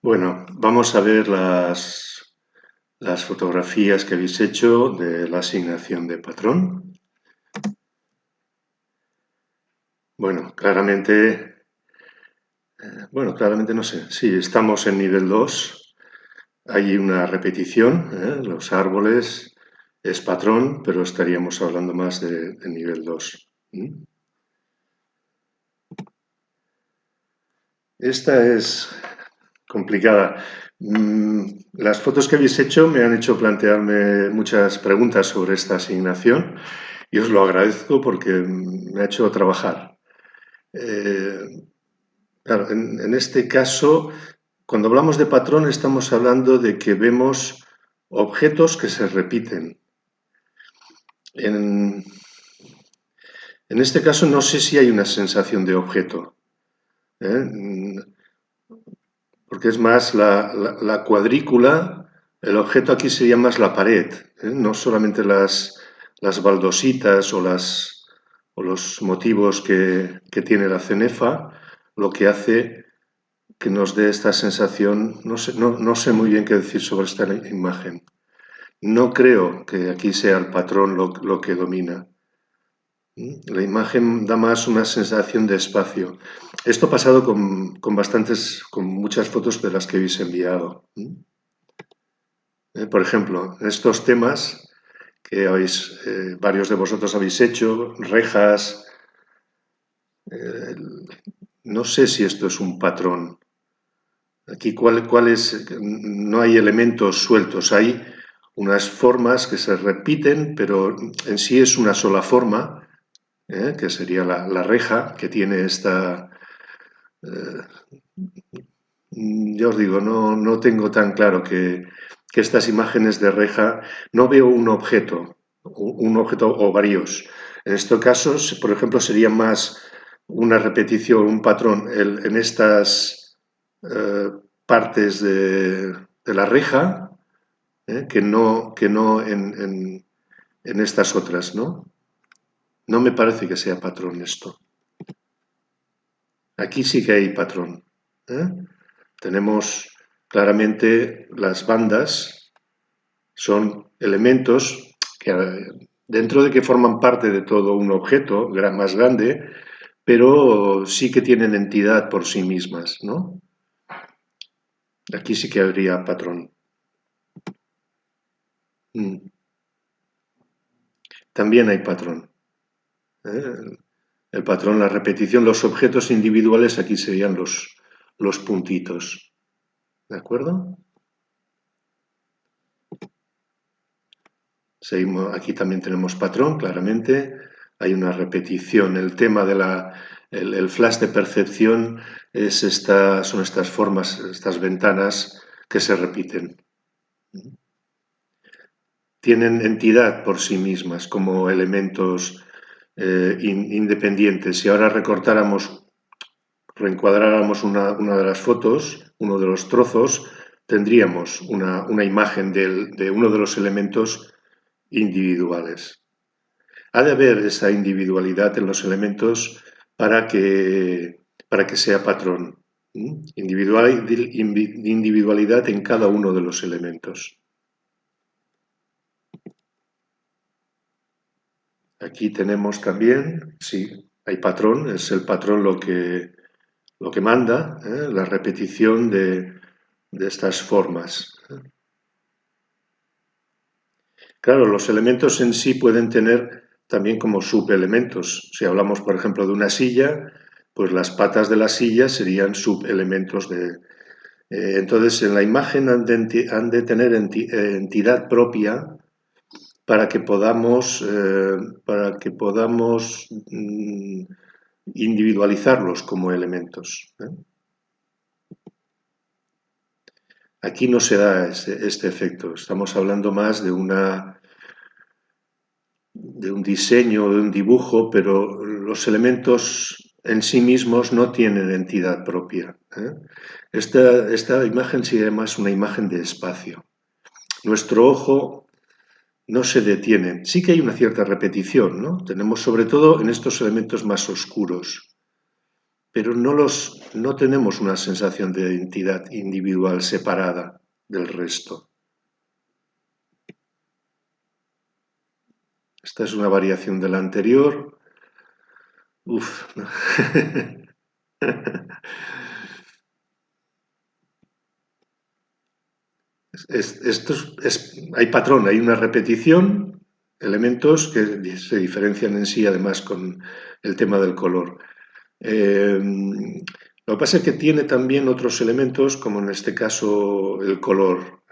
Bueno, vamos a ver las fotografías que habéis hecho de la asignación de patrón. Bueno, claramente no sé. Sí, estamos en nivel 2. Hay una repetición, los árboles es patrón, pero estaríamos hablando más de nivel 2. ¿Mm? Esta es complicada. Las fotos que habéis hecho me han hecho plantearme muchas preguntas sobre esta asignación y os lo agradezco porque me ha hecho trabajar. Eh, claro, en este caso, cuando hablamos de patrón, estamos hablando de que vemos objetos que se repiten. En, en este caso, no sé si hay una sensación de objeto, ¿eh? Porque es más la cuadrícula, el objeto aquí sería más la pared, no solamente las baldositas o los motivos que tiene la cenefa, lo que hace que nos dé esta sensación, no sé muy bien qué decir sobre esta imagen. No creo que aquí sea el patrón lo que domina. La imagen da más una sensación de espacio. Esto ha pasado con muchas fotos de las que habéis enviado. Por ejemplo, estos temas que varios de vosotros habéis hecho, rejas, eh, no sé si esto es un patrón. Aquí, ¿cuál es? No hay elementos sueltos, hay unas formas que se repiten, pero en sí es una sola forma, que sería la reja, que tiene esta. Ya os digo, no tengo tan claro que estas imágenes de reja, no veo un objeto o varios. En estos casos, por ejemplo, sería más una repetición, un patrón en estas eh, partes de la reja, que no en estas otras, ¿no? No me parece que sea patrón esto. Aquí sí que hay patrón, ¿eh? Tenemos claramente las bandas, son elementos que dentro de que forman parte de todo un objeto más grande, pero sí que tienen entidad por sí mismas, ¿no? Aquí sí que habría patrón. Mm. También hay patrón, ¿eh? El patrón, la repetición, los objetos individuales aquí serían los puntitos, ¿de acuerdo? Seguimos, aquí también tenemos patrón, claramente. Hay una repetición. El tema el flash de percepción son estas formas, estas ventanas que se repiten. Tienen entidad por sí mismas como elementos independientes. Si ahora reencuadráramos una de las fotos, uno de los trozos, tendríamos una imagen de uno de los elementos individuales. Ha de haber esa individualidad en los elementos para que sea patrón. Individualidad en cada uno de los elementos. Aquí tenemos también, sí, hay patrón, es el patrón lo que manda, la repetición de estas formas. Claro, los elementos en sí pueden tener también como subelementos. Si hablamos, por ejemplo, de una silla, pues las patas de la silla serían subelementos entonces, en la imagen han de tener entidad propia para que podamos individualizarlos como elementos, ¿eh? Aquí no se da este efecto. Estamos hablando más de un diseño, de un dibujo, pero los elementos en sí mismos no tienen entidad propia, ¿eh? Esta imagen sería más una imagen de espacio. Nuestro ojo no se detiene. Sí que hay una cierta repetición, ¿no? Tenemos sobre todo en estos elementos más oscuros. pero no tenemos una sensación de identidad individual separada del resto. Esta es una variación de la anterior. Uf. Hay patrón, hay una repetición, elementos que se diferencian en sí, además, con el tema del color. Lo que pasa es que tiene también otros elementos, como en este caso el color.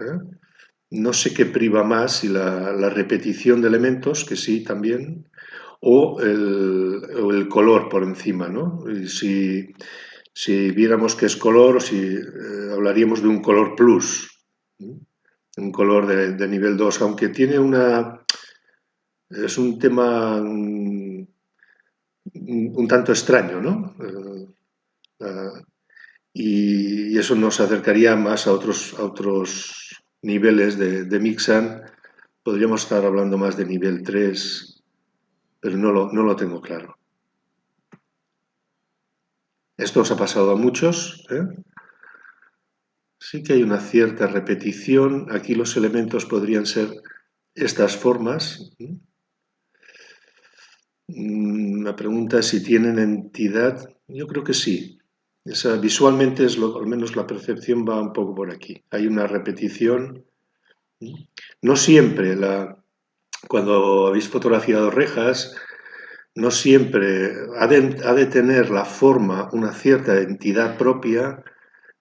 No sé qué priva más, si la repetición de elementos, que sí también, o el color por encima, ¿no? Y si viéramos que es color, si hablaríamos de un color plus, ¿no? Un color de nivel 2, aunque tiene es un tema un tanto extraño, ¿no? Y eso nos acercaría más a otros niveles de Mixan. Podríamos estar hablando más de nivel 3, pero no lo tengo claro. Esto os ha pasado a muchos, ¿eh? Sí que hay una cierta repetición. Aquí los elementos podrían ser estas formas. La pregunta es si tienen entidad. Yo creo que sí. Visualmente al menos la percepción va un poco por aquí. Hay una repetición. No siempre, cuando habéis fotografiado rejas, no siempre ha de tener la forma una cierta entidad propia,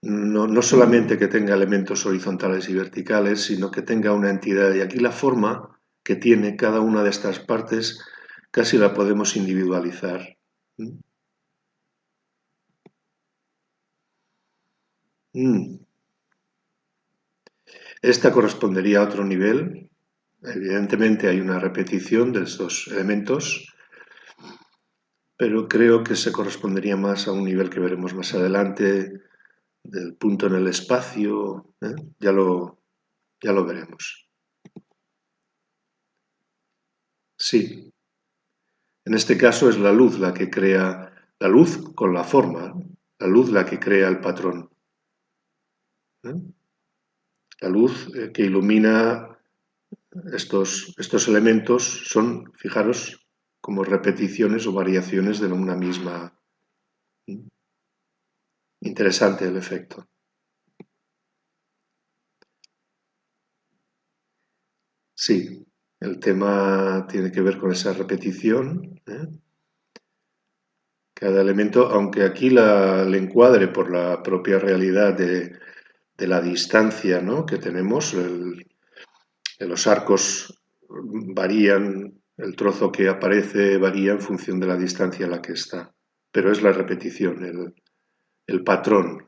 no solamente que tenga elementos horizontales y verticales, sino que tenga una entidad. Y aquí la forma que tiene cada una de estas partes casi la podemos individualizar. Mm. Esta correspondería a otro nivel. Evidentemente hay una repetición de estos elementos, pero creo que se correspondería más a un nivel que veremos más adelante, del punto en el espacio. Ya lo veremos. Sí, en este caso es la luz la que crea, la luz con la forma, la luz la que crea el patrón. ¿Eh? La luz que ilumina estos elementos son, fijaros, como repeticiones o variaciones de una misma. Interesante el efecto. Sí, el tema tiene que ver con esa repetición. Cada elemento, aunque aquí el encuadre por la propia realidad de la distancia, ¿no?, que tenemos, los arcos varían, el trozo que aparece varía en función de la distancia a la que está, pero es la repetición, el patrón.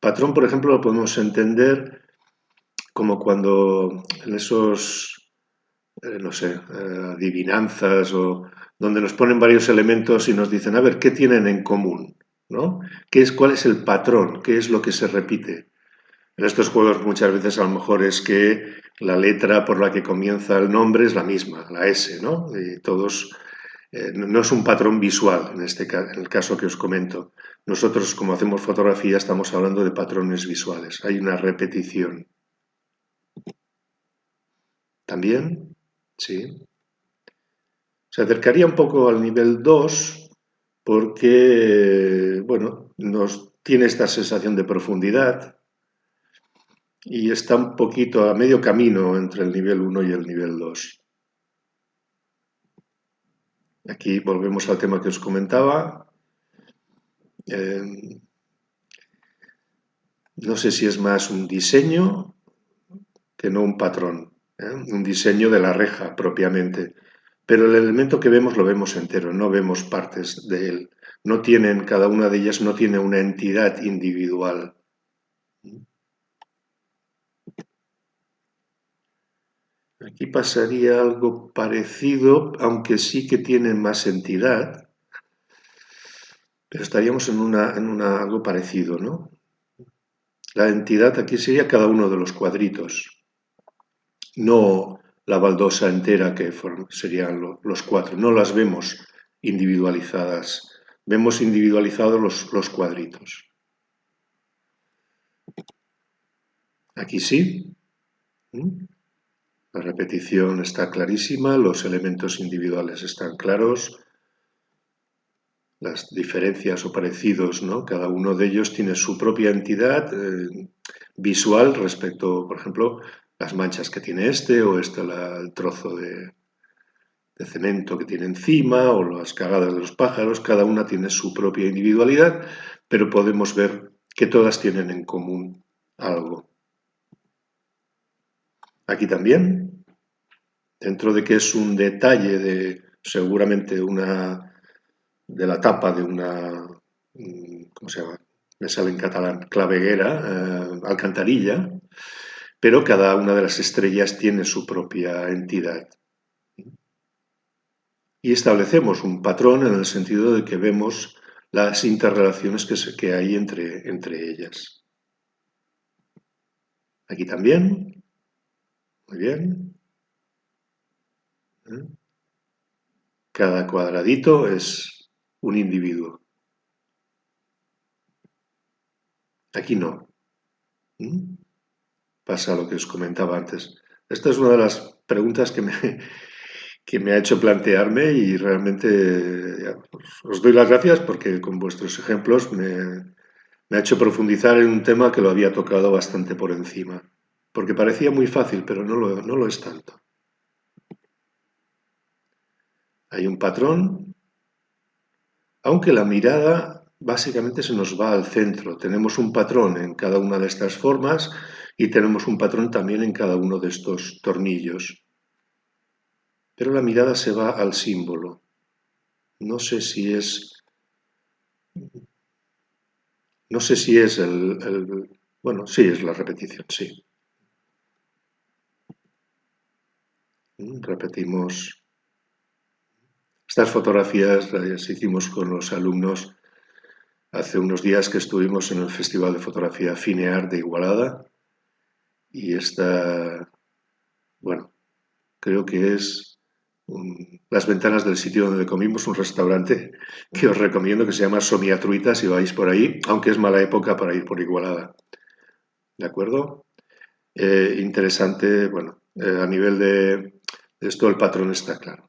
Patrón, por ejemplo, lo podemos entender como cuando en esos, no sé, adivinanzas, o donde nos ponen varios elementos y nos dicen, a ver, ¿qué tienen en común? ¿No? ¿Cuál es el patrón? ¿Qué es lo que se repite? En estos juegos muchas veces a lo mejor es que la letra por la que comienza el nombre es la misma, la S, ¿no? Y todos, no es un patrón visual en el caso que os comento. Nosotros, como hacemos fotografía, estamos hablando de patrones visuales. Hay una repetición. ¿También? Sí. Se acercaría un poco al nivel 2 porque, bueno, tiene esta sensación de profundidad y está un poquito a medio camino entre el nivel 1 y el nivel 2. Aquí volvemos al tema que os comentaba. No sé si es más un diseño que no un patrón, un diseño de la reja propiamente. Pero el elemento que vemos lo vemos entero, no vemos partes de él. Cada una de ellas no tiene una entidad individual. Aquí pasaría algo parecido, aunque sí que tienen más entidad, pero estaríamos en algo parecido, ¿no? La entidad aquí sería cada uno de los cuadritos, no la baldosa entera que serían los cuatro. No las vemos individualizadas vemos individualizados los cuadritos. Aquí sí. La repetición está clarísima, los elementos individuales están claros, las diferencias o parecidos, ¿no? Cada uno de ellos tiene su propia entidad visual respecto, por ejemplo, las manchas que tiene este o el trozo de cemento que tiene encima o las cagadas de los pájaros. Cada una tiene su propia individualidad, pero podemos ver que todas tienen en común algo. Aquí también, dentro de que es un detalle de seguramente de la tapa de una, ¿cómo se llama? Me sale en catalán, claveguera, alcantarilla, pero cada una de las estrellas tiene su propia entidad. Y establecemos un patrón en el sentido de que vemos las interrelaciones que hay entre ellas. Aquí también, muy bien. Cada cuadradito es un individuo. Aquí no. Pasa lo que os comentaba antes. Esta es una de las preguntas que me ha hecho plantearme y realmente os doy las gracias porque con vuestros ejemplos me ha hecho profundizar en un tema que lo había tocado bastante por encima. Porque parecía muy fácil, pero no lo es tanto. Hay un patrón, aunque la mirada básicamente se nos va al centro. Tenemos un patrón en cada una de estas formas y tenemos un patrón también en cada uno de estos tornillos. Pero la mirada se va al símbolo. No sé si es... No sé si es bueno, sí, es la repetición, sí. Repetimos. Estas fotografías las hicimos con los alumnos hace unos días que estuvimos en el Festival de Fotografía Finear de Igualada y esta, bueno, creo que es las ventanas del sitio donde comimos, un restaurante que os recomiendo que se llama Somiatruita si vais por ahí, aunque es mala época para ir por Igualada. ¿De acuerdo? Interesante, bueno, a nivel de esto el patrón está claro.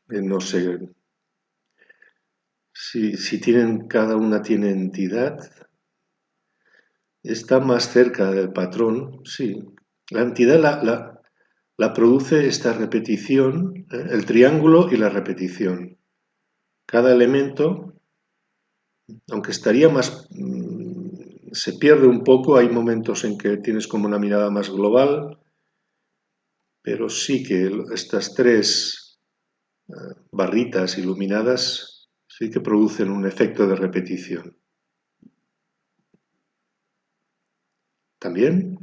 No sé si tienen, cada una tiene entidad, está más cerca del patrón, sí. La entidad la produce esta repetición, el triángulo y la repetición. Cada elemento, aunque estaría más, se pierde un poco, hay momentos en que tienes como una mirada más global, pero sí que estas tres barritas iluminadas sí que producen un efecto de repetición. También,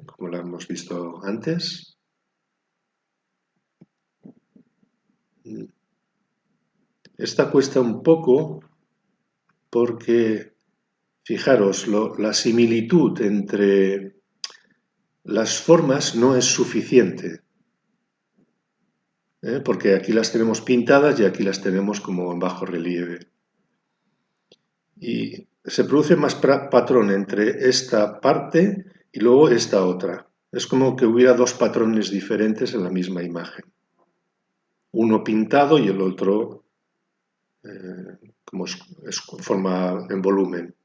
como lo hemos visto antes, esta cuesta un poco porque, fijaros, la similitud entre las formas no es suficiente, porque aquí las tenemos pintadas y aquí las tenemos como en bajo relieve. Y se produce más patrón entre esta parte y luego esta otra. Es como que hubiera dos patrones diferentes en la misma imagen. Uno pintado y el otro como es forma en volumen.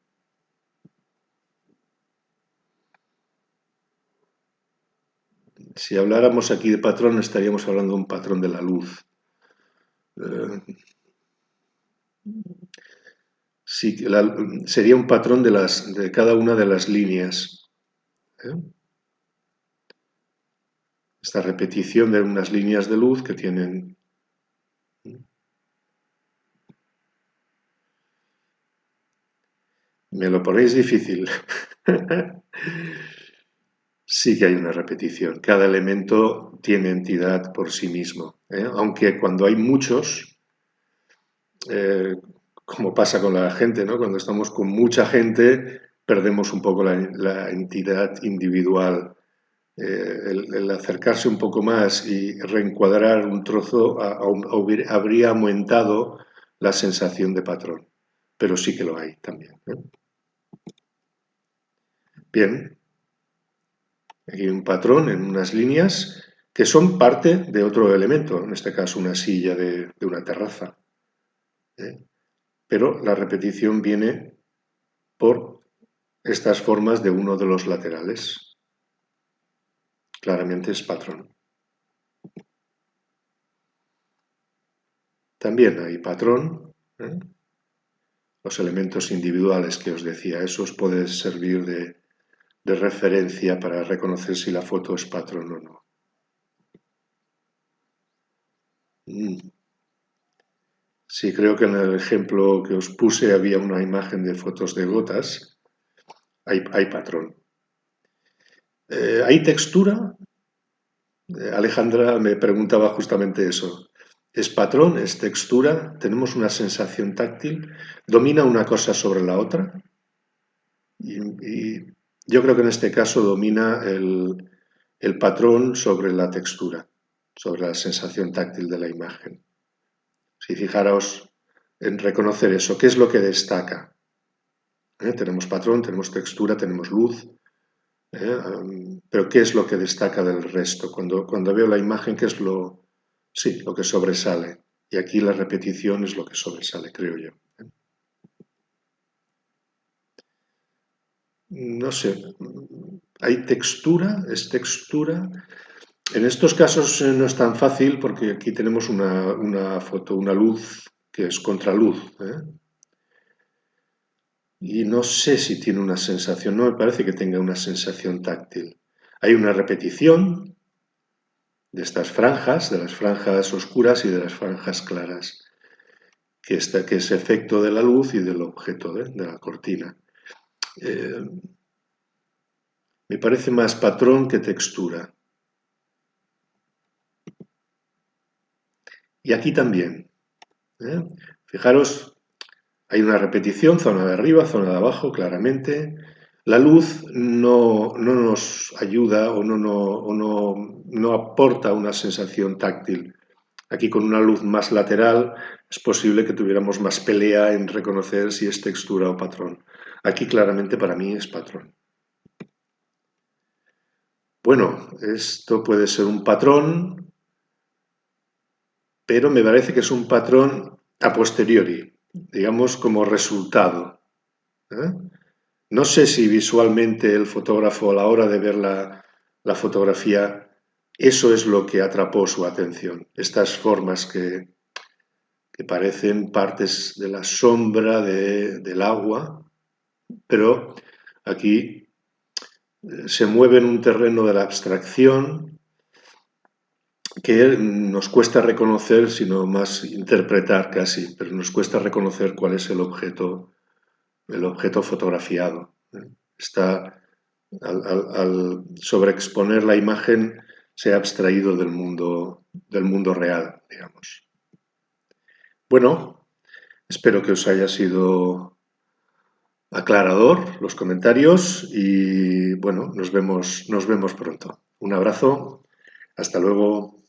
Si habláramos aquí de patrón, estaríamos hablando de un patrón de la luz. Sí, sería un patrón de cada una de las líneas. Esta repetición de unas líneas de luz que tienen... Me lo ponéis difícil. Sí que hay una repetición. Cada elemento tiene entidad por sí mismo. Aunque cuando hay muchos, como pasa con la gente, ¿no? Cuando estamos con mucha gente, perdemos un poco la entidad individual el acercarse un poco más y reencuadrar un trozo habría aumentado la sensación de patrón, pero sí que lo hay también, ¿eh? Bien, aquí hay un patrón en unas líneas que son parte de otro elemento, en este caso una silla de una terraza, ¿eh? Pero la repetición viene por estas formas de uno de los laterales. Claramente es patrón. También hay patrón, ¿eh? Los elementos individuales que os decía, esos pueden servir de referencia para reconocer si la foto es patrón o no. Sí, creo que en el ejemplo que os puse había una imagen de fotos de gotas. Hay patrón. ¿Hay textura? Alejandra me preguntaba justamente eso. ¿Es patrón? ¿Es textura? ¿Tenemos una sensación táctil? ¿Domina una cosa sobre la otra? Y yo creo que en este caso domina el patrón sobre la textura, sobre la sensación táctil de la imagen. Si fijaros en reconocer eso, ¿qué es lo que destaca? Tenemos patrón, tenemos textura, tenemos luz, pero ¿qué es lo que destaca del resto? Cuando veo la imagen, ¿qué es lo que sobresale? Y aquí la repetición es lo que sobresale, creo yo. No sé, ¿hay textura? ¿Es textura? En estos casos no es tan fácil porque aquí tenemos una foto, una luz que es contraluz, ¿eh? Y no sé si tiene una sensación, no me parece que tenga una sensación táctil. Hay una repetición de estas franjas, de las franjas oscuras y de las franjas claras, que es efecto de la luz y del objeto, de la cortina. Eh, Me parece más patrón que textura. Y aquí también, ¿eh? Fijaros, hay una repetición, zona de arriba, zona de abajo, claramente. La luz no nos ayuda o no aporta una sensación táctil. Aquí con una luz más lateral es posible que tuviéramos más pelea en reconocer si es textura o patrón. Aquí claramente para mí es patrón. Bueno, esto puede ser un patrón, pero me parece que es un patrón a posteriori, digamos como resultado, ¿eh? No sé si visualmente el fotógrafo a la hora de ver la fotografía, eso es lo que atrapó su atención, estas formas que parecen partes de la sombra del agua, pero aquí se mueve en un terreno de la abstracción que nos cuesta reconocer, sino más interpretar casi, pero nos cuesta reconocer cuál es el objeto fotografiado. Está, al sobreexponer la imagen, se ha abstraído del mundo real, digamos. Bueno, espero que os haya sido aclarador los comentarios y bueno, nos vemos pronto. Un abrazo, hasta luego.